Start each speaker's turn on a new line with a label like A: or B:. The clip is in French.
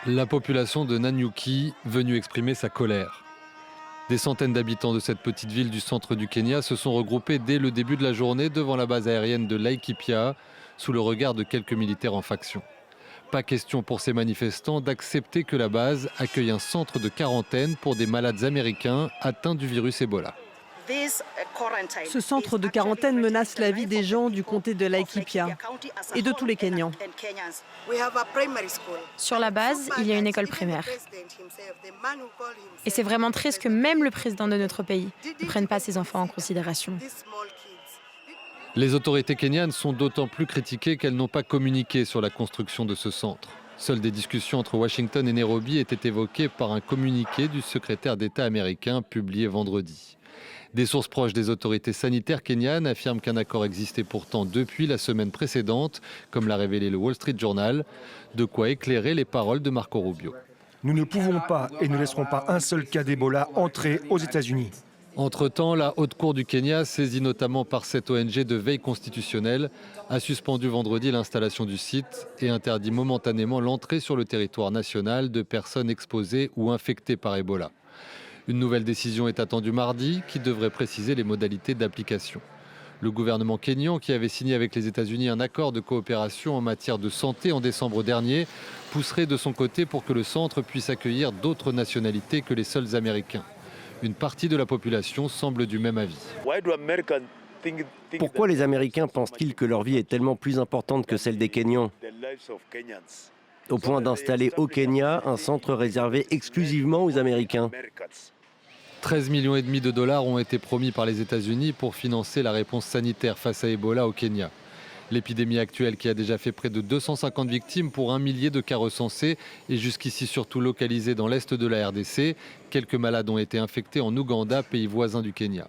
A: La population de Nanyuki venue exprimer sa colère. Des centaines d'habitants de cette petite ville du centre du Kenya se sont regroupés dès le début de la journée devant la base aérienne de Laikipia, sous le regard de quelques militaires en faction. Pas question pour ces manifestants d'accepter que la base accueille un centre de quarantaine pour des malades américains atteints du virus Ebola.
B: Ce centre de quarantaine menace la vie des gens du comté de Laikipia et de tous les Kenyans.
C: Sur la base, il y a une école primaire. Et c'est vraiment triste que même le président de notre pays ne prenne pas ses enfants en considération.
A: Les autorités kenyanes sont d'autant plus critiquées qu'elles n'ont pas communiqué sur la construction de ce centre. Seules des discussions entre Washington et Nairobi étaient évoquées par un communiqué du secrétaire d'État américain publié vendredi. Des sources proches des autorités sanitaires kenyanes affirment qu'un accord existait pourtant depuis la semaine précédente, comme l'a révélé le Wall Street Journal, de quoi éclairer les paroles de Marco Rubio.
D: Nous ne pouvons pas et ne laisserons pas un seul cas d'Ebola entrer aux États-Unis.
A: Entre-temps, la Haute Cour du Kenya, saisie notamment par cette ONG de veille constitutionnelle, a suspendu vendredi l'installation du site et interdit momentanément l'entrée sur le territoire national de personnes exposées ou infectées par Ebola. Une nouvelle décision est attendue mardi qui devrait préciser les modalités d'application. Le gouvernement kényan, qui avait signé avec les États-Unis un accord de coopération en matière de santé en décembre dernier, pousserait de son côté pour que le centre puisse accueillir d'autres nationalités que les seuls Américains. Une partie de la population semble du même avis.
E: Pourquoi les Américains pensent-ils que leur vie est tellement plus importante que celle des Kenyans, au point d'installer au Kenya un centre réservé exclusivement aux Américains?
A: 13,5 millions de dollars ont été promis par les États-Unis pour financer la réponse sanitaire face à Ebola au Kenya. L'épidémie actuelle, qui a déjà fait près de 250 victimes pour 1 millier de cas recensés, est jusqu'ici surtout localisée dans l'est de la RDC. Quelques malades ont été infectés en Ouganda, pays voisin du Kenya.